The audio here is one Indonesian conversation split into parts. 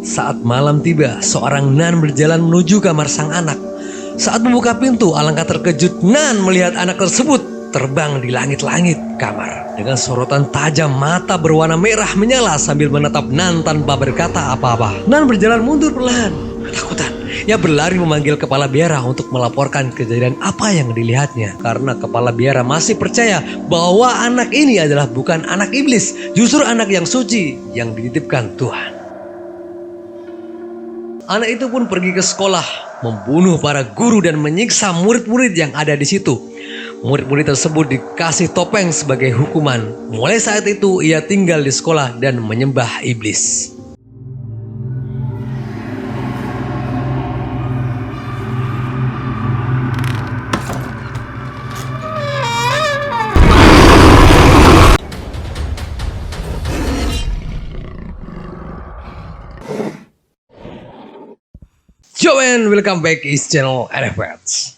Saat malam tiba, seorang Nan berjalan menuju kamar sang anak. Saat membuka pintu, alangkah terkejut Nan melihat anak tersebut terbang di langit-langit kamar. Dengan sorotan tajam, mata berwarna merah menyala sambil menatap Nan tanpa berkata apa-apa. Nan berjalan mundur perlahan, ketakutan. Ia berlari memanggil kepala biara untuk melaporkan kejadian apa yang dilihatnya. Karena kepala biara masih percaya bahwa anak ini adalah bukan anak iblis, justru anak yang suci yang dititipkan Tuhan. Anak itu pun pergi ke sekolah, membunuh para guru dan menyiksa murid-murid yang ada di situ. Murid-murid tersebut dikasih topeng sebagai hukuman. Mulai saat itu ia tinggal di sekolah dan menyembah iblis. Yo man, welcome back is channel NFPets.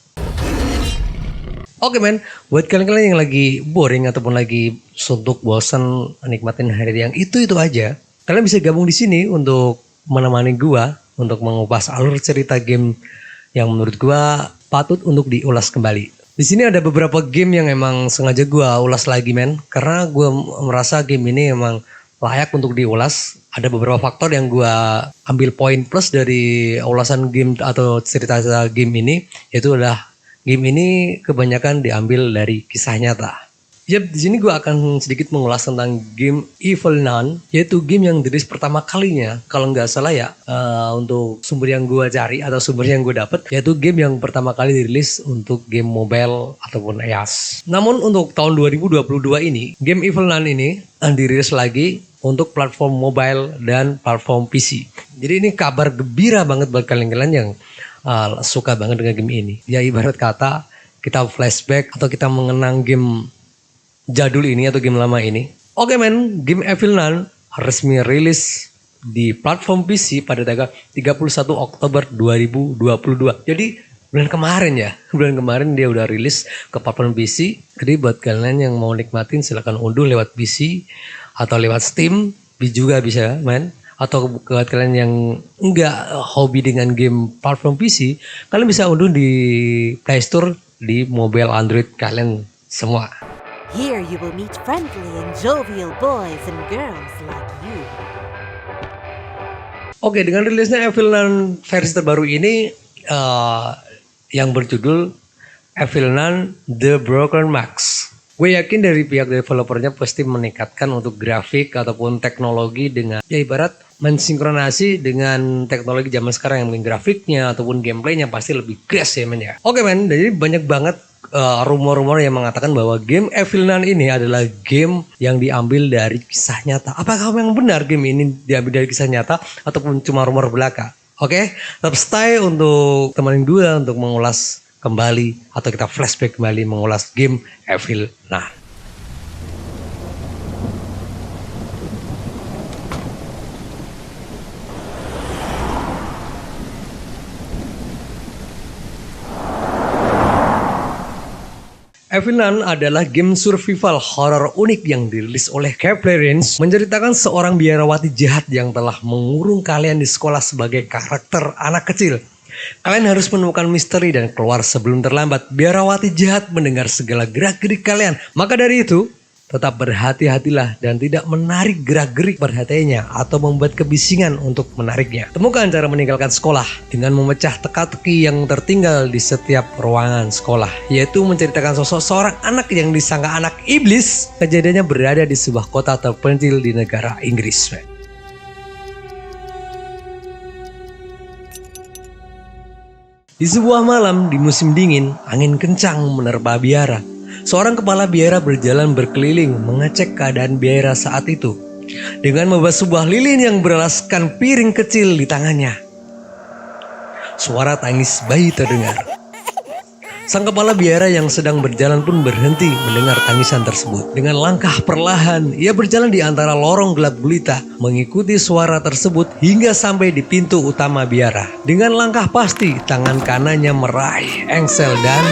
Oke men, buat kalian-kalian yang lagi boring ataupun lagi suntuk, bosan nikmatin hari yang itu aja, kalian bisa gabung di sini untuk menemani gua untuk mengupas alur cerita game yang menurut gua patut untuk diulas kembali. Di sini ada beberapa game yang emang sengaja gua ulas lagi men, karena gua merasa game ini emang layak untuk diulas. Ada beberapa faktor yang gue ambil poin plus dari ulasan game atau cerita game ini, yaitu adalah game ini kebanyakan diambil dari kisah nyata. Yap, di sini gue akan sedikit mengulas tentang game Evil Nun, yaitu game yang dirilis pertama kalinya, kalau nggak salah ya, untuk sumber yang gue cari atau sumber yang gue dapet, yaitu game yang pertama kali dirilis untuk game mobile ataupun iOS. Namun untuk tahun 2022 ini, game Evil Nun ini dirilis lagi untuk platform mobile dan platform PC. Jadi ini kabar gembira banget buat kalian-kalian yang suka banget dengan game ini. Ya ibarat kata kita flashback atau kita mengenang game jadul ini atau game lama ini. Oke men, game Evil Nun resmi rilis di platform PC pada tanggal 31 Oktober 2022. Jadi bulan kemarin dia udah rilis ke platform PC. Jadi buat kalian yang mau nikmatin silahkan unduh lewat PC atau lewat Steam juga bisa men. Atau buat kalian yang enggak hobi dengan game platform PC, kalian bisa unduh di Play Store di mobile Android kalian semua. Here you will meet friendly and jovial boys and girls like you. Oke, dengan rilisnya Evil Nun versi terbaru ini yang berjudul Evil Nun The Broken Mask. Gue yakin dari pihak developernya pasti meningkatkan untuk grafik ataupun teknologi dengan ya ibarat mensinkronasi dengan teknologi zaman sekarang yang mungkin grafiknya ataupun gameplaynya pasti lebih gas ya men ya. Oke men, jadi banyak banget rumor-rumor yang mengatakan bahwa game Evil Nun ini adalah game yang diambil dari kisah nyata. Apakah memang benar game ini diambil dari kisah nyata ataupun cuma rumor belaka? Oke, tetap stay untuk temenin gue untuk mengulas kembali atau kita flashback kembali mengulas game Evil Nun. Evil Nun adalah game survival horror unik yang dirilis oleh Caplerins, menceritakan seorang biarawati jahat yang telah mengurung kalian di sekolah sebagai karakter anak kecil. Kalian harus menemukan misteri dan keluar sebelum terlambat. Biarawati jahat mendengar segala gerak-gerik kalian. Maka dari itu, tetap berhati-hatilah dan tidak menarik gerak-gerik perhatiannya atau membuat kebisingan untuk menariknya. Temukan cara meninggalkan sekolah dengan memecah teka-teki yang tertinggal di setiap ruangan sekolah, yaitu menceritakan sosok seorang anak yang disangka anak iblis. Kejadiannya berada di sebuah kota terpencil di negara Inggris. Di sebuah malam di musim dingin, angin kencang menerpa biara. Seorang kepala biara berjalan berkeliling mengecek keadaan biara saat itu dengan membawa sebuah lilin yang beralaskan piring kecil di tangannya. Suara tangis bayi terdengar. Sang kepala biara yang sedang berjalan pun berhenti mendengar tangisan tersebut. Dengan langkah perlahan, ia berjalan di antara lorong gelap gulita, mengikuti suara tersebut hingga sampai di pintu utama biara. Dengan langkah pasti, tangan kanannya meraih engsel dan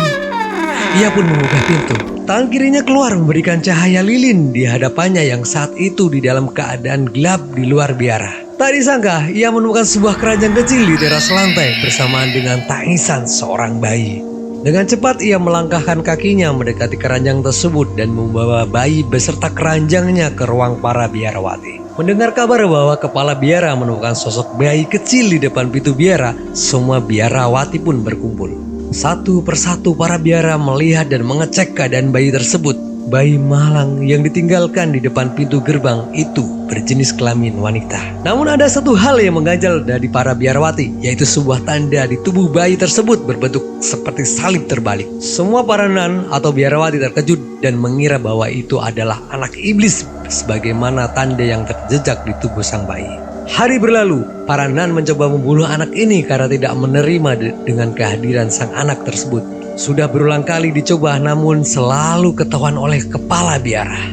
ia pun membuka pintu. Tangan kirinya keluar memberikan cahaya lilin di hadapannya yang saat itu di dalam keadaan gelap di luar biara. Tak disangka, ia menemukan sebuah keranjang kecil di teras lantai bersamaan dengan tangisan seorang bayi. Dengan cepat ia melangkahkan kakinya mendekati keranjang tersebut dan membawa bayi beserta keranjangnya ke ruang para biarawati. Mendengar kabar bahwa kepala biara menemukan sosok bayi kecil di depan pintu biara, semua biarawati pun berkumpul. Satu persatu para biara melihat dan mengecek keadaan bayi tersebut. Bayi malang yang ditinggalkan di depan pintu gerbang itu berjenis kelamin wanita. Namun ada satu hal yang mengganjal dari para biarawati, yaitu sebuah tanda di tubuh bayi tersebut berbentuk seperti salib terbalik. Semua para nan atau biarawati terkejut dan mengira bahwa itu adalah anak iblis sebagaimana tanda yang terjejak di tubuh sang bayi. Hari berlalu, para nan mencoba membunuh anak ini karena tidak menerima dengan kehadiran sang anak tersebut. Sudah berulang kali dicoba namun selalu ketahuan oleh kepala biara.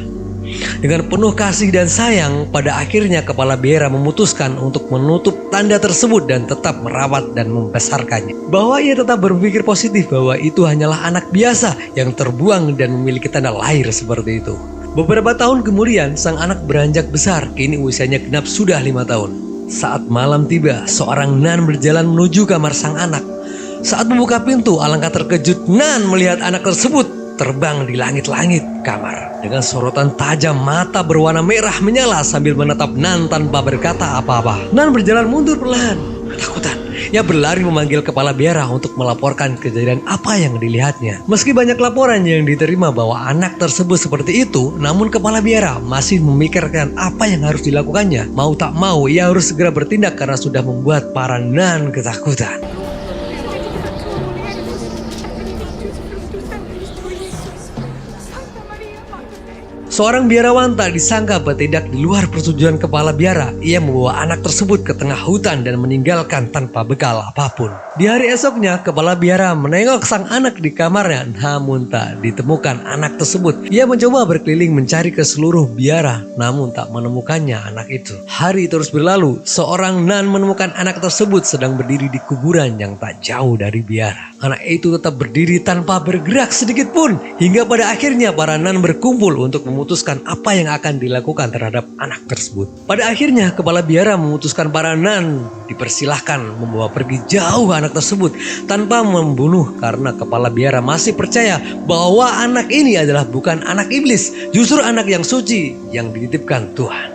Dengan penuh kasih dan sayang, pada akhirnya kepala biara memutuskan untuk menutup tanda tersebut dan tetap merawat dan membesarkannya. Bahwa ia tetap berpikir positif bahwa itu hanyalah anak biasa yang terbuang dan memiliki tanda lahir seperti itu. Beberapa tahun kemudian sang anak beranjak besar, kini usianya genap sudah 5 tahun. Saat malam tiba, seorang nan berjalan menuju kamar sang anak. Saat membuka pintu, alangkah terkejut Nan melihat anak tersebut terbang di langit-langit kamar. Dengan sorotan tajam, mata berwarna merah menyala sambil menatap Nan tanpa berkata apa-apa. Nan berjalan mundur perlahan, ketakutan. Ia berlari memanggil kepala biara untuk melaporkan kejadian apa yang dilihatnya. Meski banyak laporan yang diterima bahwa anak tersebut seperti itu, namun kepala biara masih memikirkan apa yang harus dilakukannya. Mau tak mau, ia harus segera bertindak karena sudah membuat para Nan ketakutan. Seorang biarawan tak disangka bertindak di luar persetujuan kepala biara. Ia membawa anak tersebut ke tengah hutan dan meninggalkan tanpa bekal apapun. Di hari esoknya, kepala biara menengok sang anak di kamarnya, namun tak ditemukan anak tersebut. Ia mencoba berkeliling mencari ke seluruh biara, namun tak menemukannya anak itu. Hari terus berlalu, seorang nan menemukan anak tersebut sedang berdiri di kuburan yang tak jauh dari biara. Anak itu tetap berdiri tanpa bergerak sedikit pun, hingga pada akhirnya para nan berkumpul untuk memutuskan apa yang akan dilakukan terhadap anak tersebut. Pada akhirnya kepala biara memutuskan para nan dipersilahkan membawa pergi jauh anak tersebut tanpa membunuh karena kepala biara masih percaya bahwa anak ini adalah bukan anak iblis, justru anak yang suci yang dititipkan Tuhan.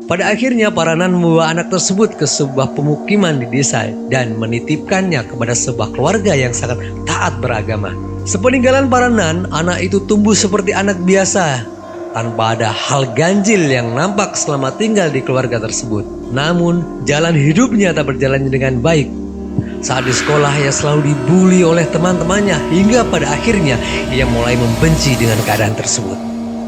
Pada akhirnya para nan membawa anak tersebut ke sebuah pemukiman di desa dan menitipkannya kepada sebuah keluarga yang sangat taat beragama. Sepeninggalan para nan, anak itu tumbuh seperti anak biasa, tanpa ada hal ganjil yang nampak selama tinggal di keluarga tersebut. Namun, jalan hidupnya tak berjalan dengan baik. Saat di sekolah, ia selalu dibully oleh teman-temannya, hingga pada akhirnya ia mulai membenci dengan keadaan tersebut.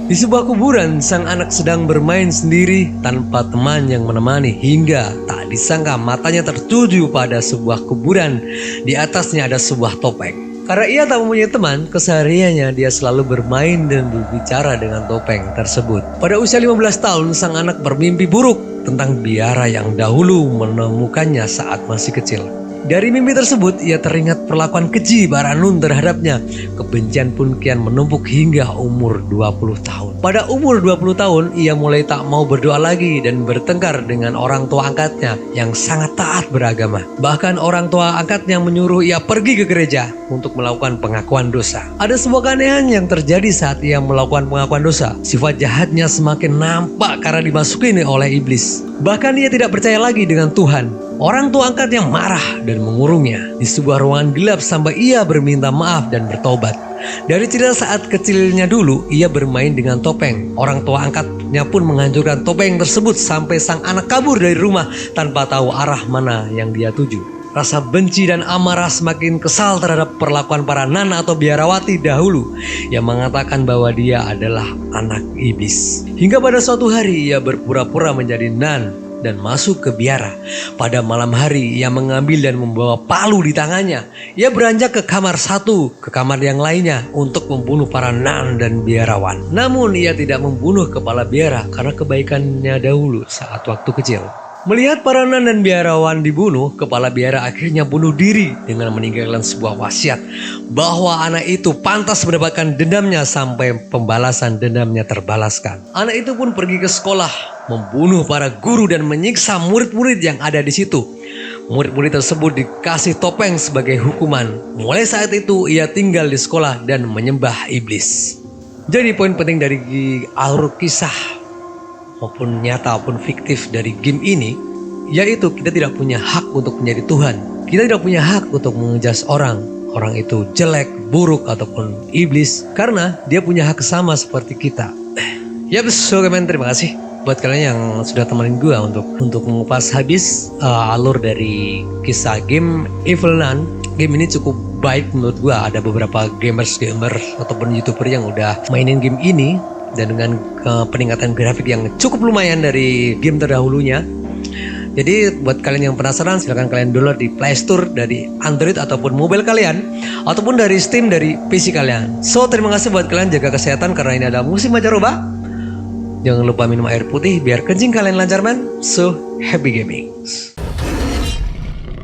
Di sebuah kuburan, sang anak sedang bermain sendiri tanpa teman yang menemani, hingga tak disangka matanya tertuju pada sebuah kuburan. Di atasnya ada sebuah topeng. Karena ia tak mempunyai teman, kesehariannya dia selalu bermain dan berbicara dengan topeng tersebut. Pada usia 15 tahun, sang anak bermimpi buruk tentang biara yang dahulu menemukannya saat masih kecil. Dari mimpi tersebut, ia teringat perlakuan keji para nun terhadapnya. Kebencian pun kian menumpuk hingga umur 20 tahun. Pada umur 20 tahun, ia mulai tak mau berdoa lagi dan bertengkar dengan orang tua angkatnya yang sangat taat beragama. Bahkan orang tua angkatnya menyuruh ia pergi ke gereja untuk melakukan pengakuan dosa. Ada sebuah keanehan yang terjadi saat ia melakukan pengakuan dosa. Sifat jahatnya semakin nampak karena dimasuki oleh iblis. Bahkan ia tidak percaya lagi dengan Tuhan. Orang tua angkatnya marah dan mengurungnya di sebuah ruangan gelap sampai ia berminta maaf dan bertobat. Dari cerita saat kecilnya dulu, ia bermain dengan topeng. Orang tua angkatnya pun menghancurkan topeng tersebut sampai sang anak kabur dari rumah tanpa tahu arah mana yang dia tuju. Rasa benci dan amarah semakin kesal terhadap perlakuan para nan atau biarawati dahulu yang mengatakan bahwa dia adalah anak iblis. Hingga pada suatu hari ia berpura-pura menjadi nan dan masuk ke biara. Pada malam hari ia mengambil dan membawa palu di tangannya. Ia beranjak ke kamar satu, ke kamar yang lainnya untuk membunuh para nan dan biarawan. Namun ia tidak membunuh kepala biara karena kebaikannya dahulu saat waktu kecil. Melihat para nan dan biarawan dibunuh, kepala biara akhirnya bunuh diri dengan meninggalkan sebuah wasiat bahwa anak itu pantas mendapatkan dendamnya sampai pembalasan dendamnya terbalaskan. Anak itu pun pergi ke sekolah membunuh para guru dan menyiksa murid-murid yang ada di situ. Murid-murid tersebut dikasih topeng sebagai hukuman. Mulai saat itu ia tinggal di sekolah dan menyembah iblis. Jadi poin penting dari alur kisah maupun nyata maupun fiktif dari game ini, yaitu kita tidak punya hak untuk menjadi Tuhan. Kita tidak punya hak untuk mengejudge orang itu jelek, buruk ataupun iblis, karena dia punya hak sama seperti kita. So teman, terima kasih buat kalian yang sudah temenin gue untuk mengupas habis alur dari kisah game Evil Nun. Game ini cukup baik menurut gue. Ada beberapa gamers ataupun youtuber yang udah mainin game ini, dan dengan peningkatan grafik yang cukup lumayan dari game terdahulunya. Jadi buat kalian yang penasaran, silahkan kalian download di Play Store dari Android ataupun mobile kalian, ataupun dari Steam dari PC kalian. So terima kasih buat kalian, jaga kesehatan karena ini ada musim pancaroba. Jangan lupa minum air putih biar kencing kalian lancar, man. So happy gaming.